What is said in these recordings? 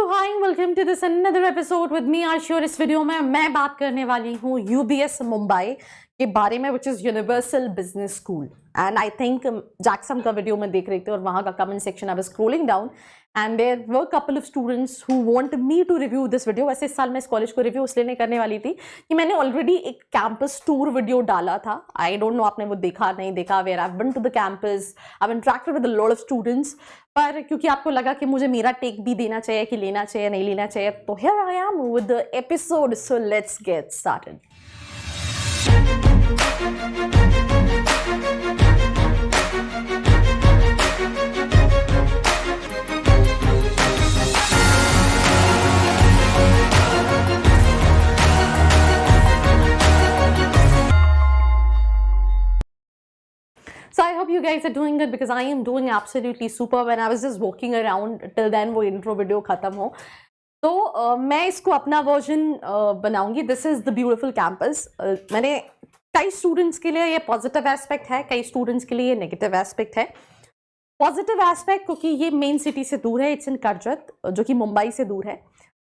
Hi welcome to this another episode with me Aashi. और इस video में मैं बात करने वाली हूँ यूबीएस मुंबई के बारे में, which is Universal Business School. And I think Jackson का वीडियो में देख रही थी और वहाँ का comment section I was scrolling down and there were couple of students who want me to review this video. वैसे इस साल मैं इस कॉलेज को रिव्यू इसलिए नहीं करने वाली थी कि मैंने ऑलरेडी एक कैंपस टूर वीडियो डाला था। आई डोंट नो आपने वो देखा नहीं देखा, where I been to the campus, I been interacted with a lot of students. पर क्योंकि आपको लगा कि मुझे मेरा टेक भी देना चाहिए कि लेना चाहिए नहीं लेना चाहिए, तो here I am with the episode. So let's get started. So I hope you guys are doing good because I am doing absolutely super. When I was just walking around till then वो intro video खत्म हो, तो मैं इसको अपना version बनाऊंगी। This is the beautiful campus. मैंने कई स्टूडेंट्स के लिए ये पॉजिटिव एस्पेक्ट है, कई स्टूडेंट्स के लिए ये नेगेटिव एस्पेक्ट है। पॉजिटिव एस्पेक्ट क्योंकि ये मेन सिटी से दूर है, इट्स इन करजत जो कि मुंबई से दूर है।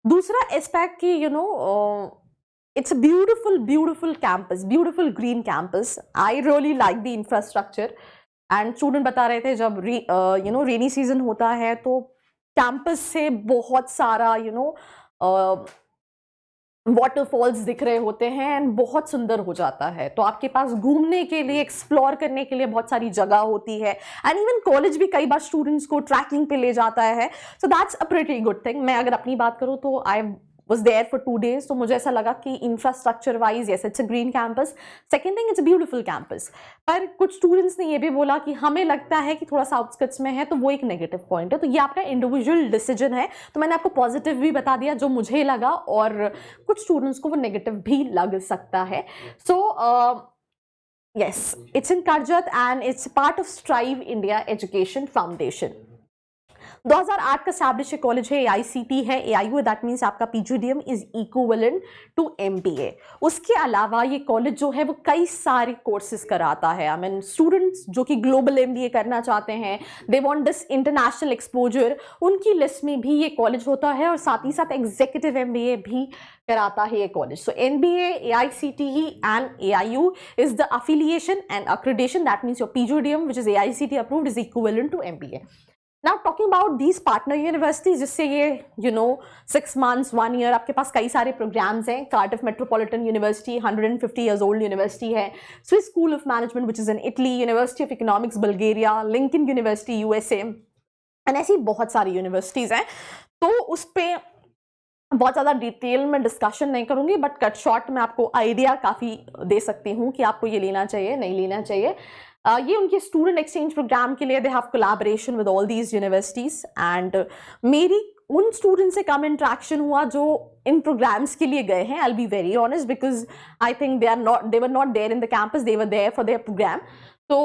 दूसरा एस्पेक्ट कि you know it's a beautiful campus, beautiful green campus. I really like the infrastructure. And student बता रहे थे जब रेनी सीजन होता है तो कैंपस से बहुत सारा वाटरफॉल्स दिख रहे होते हैं एंड बहुत सुंदर हो जाता है। तो आपके पास घूमने के लिए, एक्सप्लोर करने के लिए बहुत सारी जगह होती है। एंड इवन कॉलेज भी कई बार स्टूडेंट्स को ट्रैकिंग पे ले जाता है। So that's a pretty good thing. मैं अगर अपनी बात करूँ तो आई was there for 2 days, तो मुझे ऐसा लगा कि infrastructure wise yes it's a green campus, second thing it's a beautiful campus। पर कुछ स्टूडेंट्स ने ये भी बोला कि हमें लगता है कि थोड़ा सा आउटस्कट्स में है, तो वो एक नेगेटिव पॉइंट है। तो ये आपका इंडिविजुअल डिसीजन है। तो मैंने आपको पॉजिटिव भी बता दिया जो मुझे लगा, और कुछ स्टूडेंट्स को वो नेगेटिव भी लग सकता है। सो yes, it's in Karjat and it's part of Strive India Education Foundation। 2008 का एस्टैब्लिश कॉलेज है, AICT है, AIU, दैट मीन्स आपका PGDM is equivalent to MBA। उसके अलावा ये कॉलेज जो है वो कई सारे कोर्सेज कराता है। आई मीन स्टूडेंट्स जो कि ग्लोबल MBA करना चाहते हैं, they want this international exposure, उनकी लिस्ट में भी ये कॉलेज होता है। और साथ ही साथ एग्जीक्यूटिव MBA भी कराता है ये college. So NBA, AICTE and AIU is the affiliation and accreditation, that means your PGDM which is AICTE approved is equivalent to MBA। Now talking about these partner universities, जिससे ये 6 months 1 year आपके पास कई सारे programmes हैं। Cardiff metropolitan University 150 years old university है। Swiss School of Management which is in Italy, University of Economics Bulgaria, Lincoln University USA, and ऐसी बहुत सारी यूनिवर्सिटीज़ हैं। तो उस पर बहुत ज़्यादा डिटेल में डिस्कशन नहीं करूँगी, बट कट शॉर्ट में आपको आइडिया काफ़ी दे सकती हूँ कि आपको ये लेना चाहिए नहीं लेना चाहिए। ये उनके स्टूडेंट एक्सचेंज प्रोग्राम के लिए they have collaboration with all these universities. And मेरी उन स्टूडेंट से कम इंट्रैक्शन हुआ जो इन प्रोग्राम्स के लिए गए हैं। I will be very honest because I think they were not there in the campus, they were there for their program. तो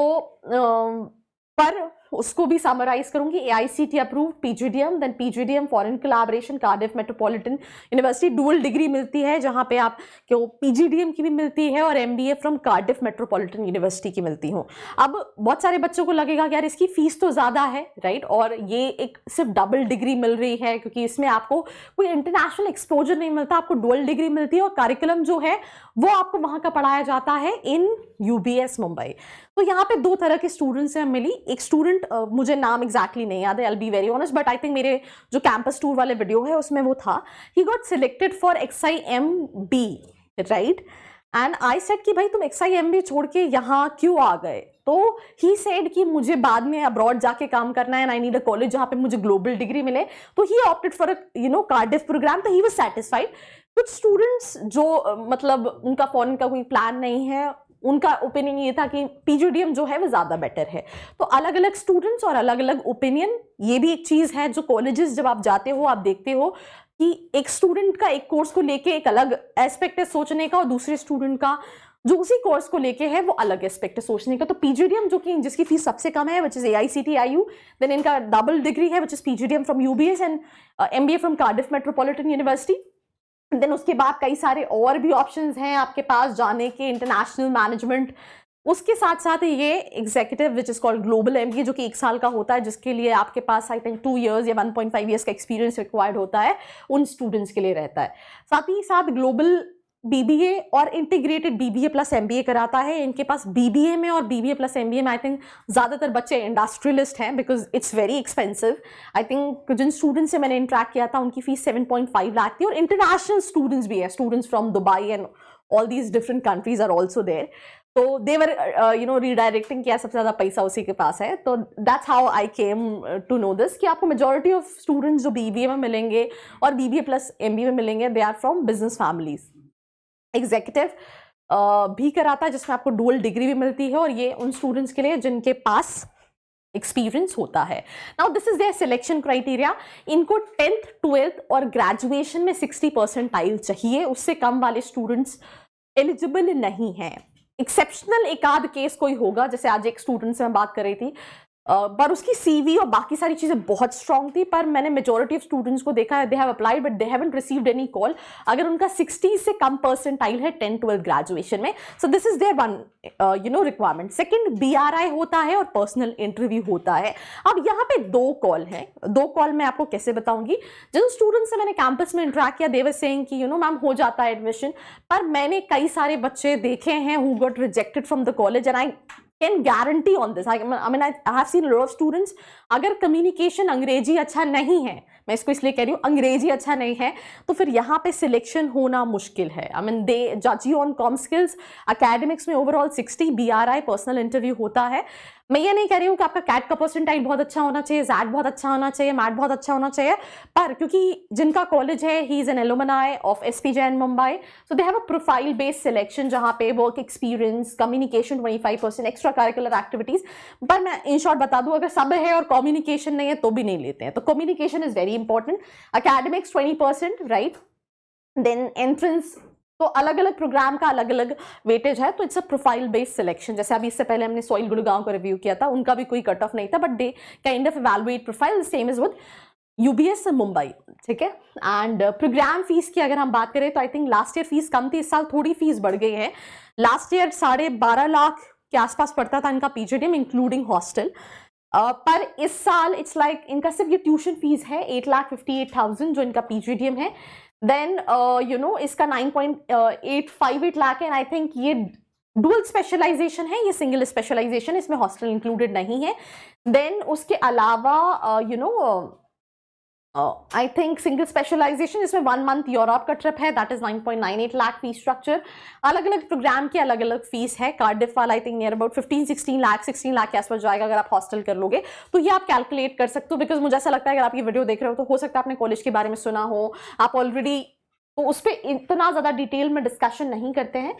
पर उसको भी समराइज करूंगी। AICTE approved PGDM, then PGDM foreign collaboration, Cardiff metropolitan university, dual degree मिलती है जहां पे आप क्यों PGDM की भी मिलती है और MBA from Cardiff metropolitan university की मिलती हूँ। अब बहुत सारे बच्चों को लगेगा कि यार इसकी फीस तो ज़्यादा है, राइट, और ये एक सिर्फ डबल डिग्री मिल रही है क्योंकि इसमें आपको कोई इंटरनेशनल एक्सपोजर नहीं मिलता, आपको डुअल डिग्री मिलती है और कार्यक्रम जो है वो आपको वहाँ का पढ़ाया जाता है इन UBS मुंबई। तो यहाँ पे 2 तरह के स्टूडेंट्स से मिली। एक स्टूडेंट मुझे नाम एग्जैक्टली नहीं याद है, आई will be very honest, but I think मेरे जो कैंपस टूर वाले वीडियो है उसमें वो था। He got selected for XIMB, right, and I said कि भाई तुम XIMB छोड़ के यहाँ क्यों आ गए? तो ही सेड कि मुझे बाद में अब्रॉड जाके काम करना है and I need a college जहाँ पे मुझे ग्लोबल डिग्री मिले। तो ही ऑप्टेड फॉर कार्डिफ प्रोग्राम, तो ही वाज सेटिस्फाइड। कुछ स्टूडेंट्स जो मतलब उनका फॉरेन का कोई प्लान नहीं है, उनका ओपिनियन ये था कि PGDM जो है वो ज़्यादा बेटर है। तो अलग अलग स्टूडेंट्स और अलग अलग ओपिनियन, ये भी एक चीज़ है जो कॉलेजेस जब आप जाते हो आप देखते हो कि एक स्टूडेंट का एक कोर्स को लेके एक अलग एस्पेक्ट है सोचने का, और दूसरे स्टूडेंट का जो उसी कोर्स को लेके है वो अलग एस्पेक्ट है सोचने का। तो PGDM जो कि जिसकी फीस सबसे कम है which is AICTE IU, then इनका डबल डिग्री है which is PGDM from UBS and MBA from Cardiff metropolitan university. Then उसके बाद कई सारे और भी ऑप्शंस हैं आपके पास जाने के, इंटरनेशनल मैनेजमेंट उसके साथ साथ ये executive which is called global MBA, जो कि 1 साल का होता है, जिसके लिए आपके पास आई थिंक 2 इयर्स या 1.5 इयर्स का एक्सपीरियंस रिक्वायर्ड होता है, उन स्टूडेंट्स के लिए रहता है। साथ ही साथ ग्लोबल बीबीए और इंटीग्रेटेड बीबीए प्लस एमबीए कराता है। इनके पास बीबीए में और बीबीए प्लस एमबीए में आई थिंक ज़्यादातर बच्चे इंडस्ट्रियलिस्ट हैं, because it's very expensive. I think जिन स्टूडेंट्स से मैंने इंटरेक्ट किया था उनकी फीस 7.5 लाख थी, और इंटरनेशनल स्टूडेंट्स भी है, students from Dubai and all these different countries are also there. तो देवर रीडायरेक्टिंग किया, सबसे ज़्यादा पैसा उसी के पास है। तो that's how I came to know this, कि आपको मेजॉरिटी ऑफ स्टूडेंट्स जो बीबीए में मिलेंगे और बीबीए प्लस एमबीए में मिलेंगे, they are from business families. Executive भी कराता है, जिसमें आपको डुअल डिग्री भी मिलती है, और ये उन स्टूडेंट्स के लिए जिनके पास एक्सपीरियंस होता है। Now this is their selection criteria. इनको 10th 12th और ग्रेजुएशन में 60 परसेंटाइल चाहिए, उससे कम वाले स्टूडेंट्स एलिजिबल नहीं हैं। एक्सेप्शनल एक आध केस कोई होगा, जैसे आज एक स्टूडेंट से मैं बात कर रही थी, पर उसकी सीवी और बाकी सारी चीज़ें बहुत स्ट्रांग थी, पर मैंने मेजॉरिटी ऑफ स्टूडेंट्स को देखा है, they have applied but they haven't received any call, अगर उनका 60 से कम परसेंटाइल है 10th 12th ग्रेजुएशन में। So this is their one requirement. Second, BRI होता है और पर्सनल इंटरव्यू होता है। अब यहाँ पे 2 कॉल है, 2 कॉल मैं आपको कैसे बताऊंगी। जिन स्टूडेंट्स से मैंने कैंपस में इंटरेक्ट किया, दे वर सेइंग कि मैम हो जाता है एडमिशन, पर मैंने कई सारे बच्चे देखे हैं who got rejected from the college, and I can guarantee on this. I mean, I have seen a lot of students, अगर कम्युनिकेशन अंग्रेजी अच्छा नहीं है, मैं इसको इसलिए कह रही हूँ, अंग्रेजी अच्छा नहीं है, तो फिर यहाँ पे सिलेक्शन होना मुश्किल है। आई मीन दे जज you on com skills. Academics में ओवरऑल 60, बीआरआई पर्सनल इंटरव्यू होता है। मैं ये नहीं कह रही हूँ कि आपका कैट का परसेंटाइल बहुत अच्छा होना चाहिए, जैट बहुत अच्छा होना चाहिए, मैट बहुत अच्छा होना चाहिए, पर क्योंकि जिनका कॉलेज है, he is an alumni of SP Jain Mumbai, so they have a profile based selection, जहाँ पे work experience, communication 25%, extra curricular activities. पर मैं इन शॉर्ट बता दूं, अगर सब है और कम्युनिकेशन नहीं है तो भी नहीं लेते हैं। तो communication is very important. Academics 20%, right. Then entrance, तो अलग अलग प्रोग्राम का अलग अलग वेटेज है, तो it's a profile based selection. जैसे अभी इससे पहले हमने सोइल गुड़गांव को रिव्यू किया था, उनका भी कोई कट ऑफ नहीं था, but they kind of evaluate profile, same is with UBS Mumbai, ठीक है। एंड प्रोग्राम फीस की अगर हम बात करें तो I think last year fees कम थी, इस साल थोड़ी फीस बढ़ गई है। लास्ट ईयर 12.5 लाख के आसपास पड़ता था इनका पीजीडीएम इंक्लूडिंग हॉस्टल, पर इस साल इट्स लाइक इनका सिर्फ ये ट्यूशन फीस है 8,58,000 जो इनका पीजीडीएम है। देन इसका 9.858 लाख है, एंड आई थिंक ये डुअल स्पेशलाइजेशन है, ये सिंगल स्पेशलाइजेशन, इसमें हॉस्टल इंक्लूडेड नहीं है। देन उसके अलावा आई थिंक सिंगल स्पेशलाइजेशन, इसमें 1 मंथ यूरोप का ट्रिप है, that is 9.98 lakh fees structure. अलग अलग प्रोग्राम की अलग अलग फीस है। कार्डिफ वाला I think near about 16 lakh के आसपास जाएगा अगर आप हॉस्टल कर लोगे, तो ये आप कैलकुलेट कर सकते हो। बिकॉज मुझे ऐसा लगता है अगर आप ये वीडियो देख रहे हो तो हो सकता है आपने कॉलेज के बारे में सुना हो, आप ऑलरेडी, तो उस पर इतना ज्यादा डिटेल में डिस्कशन नहीं करते हैं।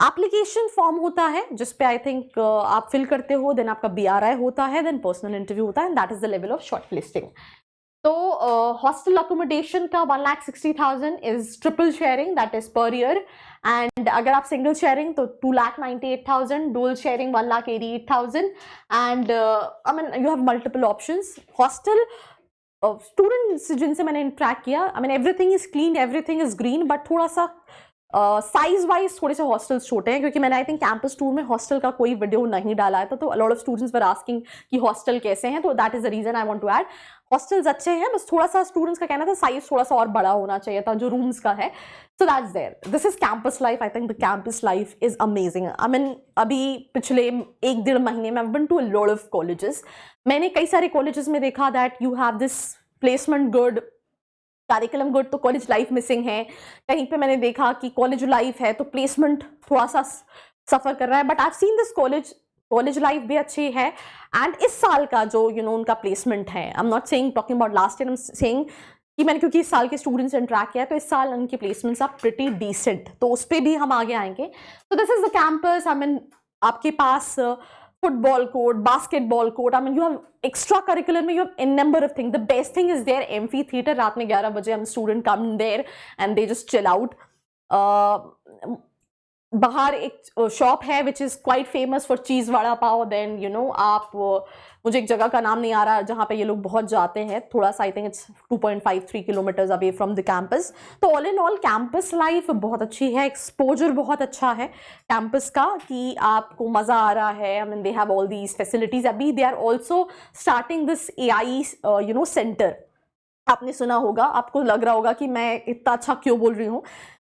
एप्लीकेशन फॉर्म होता है जिसपे आई थिंक आप फिल करते हो, देन आपका बीआरआई होता है, देन पर्सनल इंटरव्यू होता है, and that is the level of short listing. तो हॉस्टल अकोमोडेशन का 1,60,000 is triple sharing, that is per year, and अगर आप सिंगल शेयरिंग तो 2,98,000, dual sharing 1,88,000, and I mean you have multiple options. Hostel students जिनसे मैंने interact किया, I mean everything is clean, everything is green, but थोड़ा सा size wise थोड़े से हॉस्टल्स छोटे हैं, क्योंकि मैंने आई थिंक कैंपस टूर में हॉस्टल का कोई वीडियो नहीं डाला था, तो a lot of students were asking कि हॉस्टल कैसे हैं, तो that is the reason I want to add. Hostels अच्छे हैं, बस थोड़ा सा स्टूडेंट्स का कहना था साइज थोड़ा सा और बड़ा होना चाहिए था जो रूम्स का है। So that's there, this is campus life. I think the campus life is amazing. I mean अभी पिछले 1-1.5 महीने में I have been to a lot of colleges. मैंने कई सारे कॉलेजेस में देखा that you have this placement good, curriculum good, तो कॉलेज लाइफ मिसिंग है। कहीं पे मैंने देखा कि कॉलेज लाइफ है तो प्लेसमेंट थोड़ा सा सफर कर रहा है, but I have seen this college life भी अच्छी है। एंड इस साल का जो उनका प्लेसमेंट है, आई am not saying talking about last year, I am saying कि मैंने क्योंकि इस साल के स्टूडेंट्स से इंटरेक्ट किया है, तो इस साल उनके प्लेसमेंट्स आर प्रिटी डिसेंट, तो उस पर भी हम आगे आएंगे। तो this is the campus. I mean आपके पास football court, basketball court, I mean you have extra curricular में you have in number of thing. The best thing is there amphitheatre, रात में 11 बजे हम student come there and they just chill out. बाहर एक shop है which is quite famous for cheese vada pav. Then you know आप मुझे एक जगह का नाम नहीं आ रहा जहाँ पे ये लोग बहुत जाते हैं, थोड़ा सा I think it's 2.53 kilometres away from the campus. तो all in all campus life बहुत अच्छी है, एक्सपोजर बहुत अच्छा है कैंपस का कि आपको मज़ा आ रहा है। I mean they have all these facilities. अभी they are also starting this AI you know centre. आपने सुना होगा, आपको लग रहा होगा कि मैं इतना अच्छा क्यों बोल रही हूँ।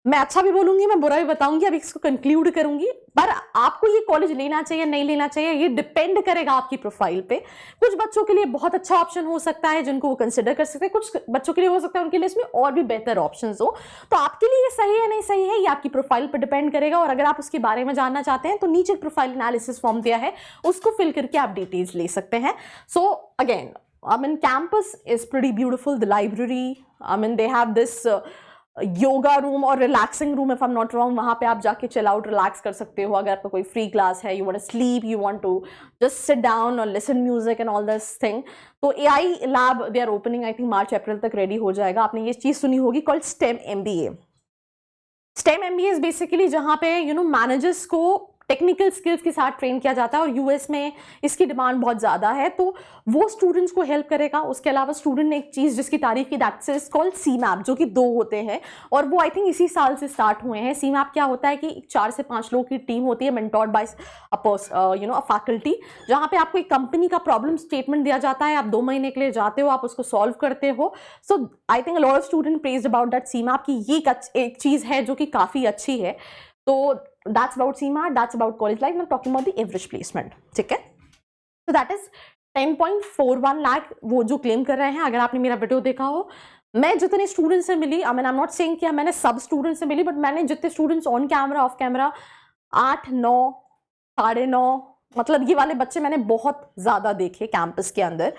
मैं अच्छा भी बोलूंगी, मैं बुरा भी बताऊंगी, अब इसको कंक्लूड करूंगी। पर आपको ये कॉलेज लेना चाहिए नहीं लेना चाहिए ये डिपेंड करेगा आपकी प्रोफाइल पे। कुछ बच्चों के लिए बहुत अच्छा ऑप्शन हो सकता है जिनको वो कंसिडर कर सकते हैं, कुछ बच्चों के लिए हो सकता है उनके लिए इसमें और भी बेहतर ऑप्शंस हो। तो आपके लिए ये सही है नहीं सही है ये आपकी प्रोफाइल पर डिपेंड करेगा। और अगर आप उसके बारे में जानना चाहते हैं तो नीचे प्रोफाइल एनालिसिस फॉर्म दिया है, उसको फिल करके आप डिटेल्स ले सकते हैं। So again I mean, campus is pretty beautiful. The library, I mean, they have this yoga room और relaxing room, if I'm not wrong. वहाँ पे आप जाके chill out, relax कर सकते हो। अगर आपका कोई free class है, you want to sleep, you want to just sit down or listen music and all this thing. तो AI lab they are opening, I think March April तक ready हो जाएगा। आपने ये चीज़ सुनी होगी called STEM MBA. STEM MBA is basically जहाँ पे you know managers को टेक्निकल स्किल्स के साथ ट्रेन किया जाता है और यूएस में इसकी डिमांड बहुत ज़्यादा है, तो वो स्टूडेंट्स को हेल्प करेगा। उसके अलावा स्टूडेंट ने एक चीज़ जिसकी तारीफ की, दैट्स इज कॉल्ड CMAP, जो कि 2 होते हैं और वो आई थिंक इसी साल से स्टार्ट हुए हैं। CMAP क्या होता है कि 4 से 5 लोगों की टीम होती है, mentored by you know a faculty, जहाँ पे आपको एक कंपनी का प्रॉब्लम स्टेटमेंट दिया जाता है, आप 2 महीने के लिए जाते हो, आप उसको सॉल्व करते हो। So I think a lot of student praised about that CMAP कि ये एक चीज़ है जो कि काफ़ी अच्छी है। तो that's about CMAT, that's about college life. I'm talking about the average placement, ठीक है। So that is 10.41 लाख वो जो क्लेम कर रहे हैं। अगर आपने मेरा वीडियो देखा हो, मैं जितने स्टूडेंट से मिली, I mean I am not saying कि मैंने सब स्टूडेंट से मिली, बट मैंने जितने students on camera off camera 8, 9, 9.5 मतलब ये वाले बच्चे मैंने बहुत ज़्यादा देखे कैंपस के अंदर।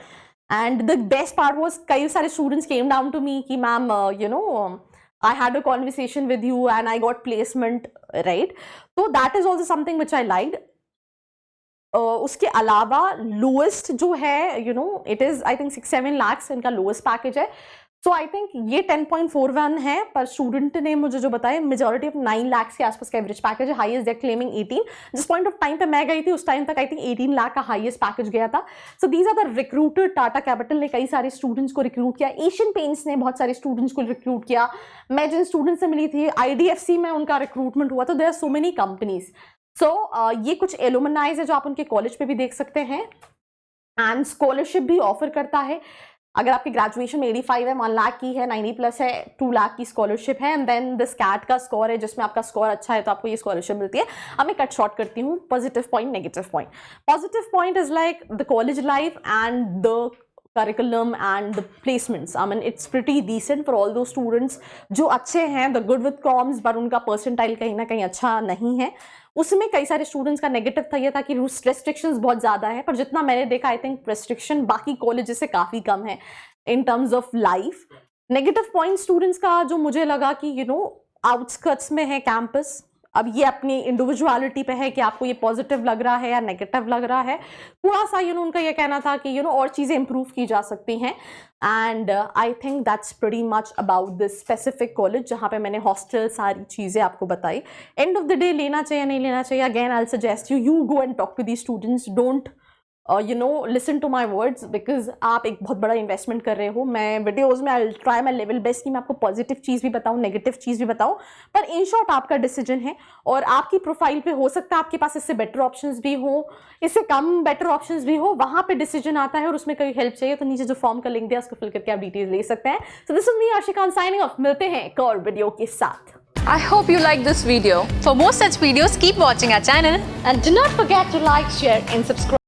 And the best part was कई सारे students came down to me कि ma'am you know I had a conversation with you and I got placement, right? So that is also something which I liked. उसके अलावा lowest जो है you know it is I think 6-7 lakhs इनका lowest package है। सो I think ये 10.41 है, पर student ने मुझे जो बताया मेजॉरिटी ऑफ 9 लाख के आसपास का एवरेज पैकेज है। हाईएस्ट दे क्लेमिंग 18। जिस पॉइंट ऑफ टाइम पे मैं गई थी उस टाइम तक आई थिंक 18 लाख का हाईएस्ट पैकेज गया था। So these are the recruited. Tata Capital ने कई सारे स्टूडेंट्स को रिक्रूट किया, एशियन पेंट्स ने बहुत सारे स्टूडेंट्स को रिक्रूट किया। मैं जिन स्टूडेंट से मिली थी IDFC में उनका रिक्रूटमेंट हुआ। तो there are so many companies. So ये कुछ एलुमनाइज है जो आप उनके कॉलेज पे भी देख सकते हैं। एंड स्कॉलरशिप भी ऑफर करता है। अगर आपकी ग्रेजुएशन में 85 है, 1 लाख की है, 90 प्लस है, 2 लाख की स्कॉलरशिप है। एंड देन दिस कैट का स्कोर है जिसमें आपका स्कोर अच्छा है तो आपको ये स्कॉलरशिप मिलती है। अब मैं कट शॉर्ट करती हूँ positive point, negative point. Positive point is like the college life and the curriculum and the placements. I mean it's pretty decent for all those students जो अच्छे हैं, the good with comms, पर उनका percentile कहीं ना कहीं अच्छा नहीं है। उसमें कई सारे स्टूडेंट्स का नेगेटिव था, ये था कि रेस्ट्रिक्शंस बहुत ज़्यादा है, पर जितना मैंने देखा आई थिंक रेस्ट्रिक्शन बाकी कॉलेजेस से काफ़ी कम है in terms of life. Negative point students का जो मुझे लगा कि यू नो आउटस्कर्ट्स में है कैंपस। अब ये अपनी इंडिविजुअलिटी पे है कि आपको ये पॉजिटिव लग रहा है या नेगेटिव लग रहा है। थोड़ा सा यू नो उनका ये कहना था कि यू नो और चीज़ें इंप्रूव की जा सकती हैं। And I think that's pretty much about this specific college जहाँ पे मैंने हॉस्टल सारी चीज़ें आपको बताई। एंड ऑफ द डे लेना चाहिए नहीं लेना चाहिए, again I will suggest you go and talk to the students, don't you know listen to my words, because आप एक बहुत बड़ा इन्वेस्टमेंट कर रहे हो। मैं वीडियोज़ में I will try my level best कि मैं आपको पॉजिटिव चीज़ भी बताऊँ, नेगेटिव चीज़ भी बताऊँ, पर इन शॉर्ट आपका डिसीजन है और आपकी प्रोफाइल पे हो सकता है आपके पास इससे बेटर ऑप्शंस भी हो, इससे कम बेटर ऑप्शंस भी हो, वहाँ पे डिसीजन आता है और उसमें कोई हेल्प चाहिए तो नीचे जो फॉर्म का लिंक दिया उसको फिल करके आप डिटेल्स ले सकते हैं। सो this is me Ashika signing off, मिलते हैं एक और वीडियो के साथ। I hope you like this video. For more such videos, keep watching our channel And do not forget to like, share and subscribe.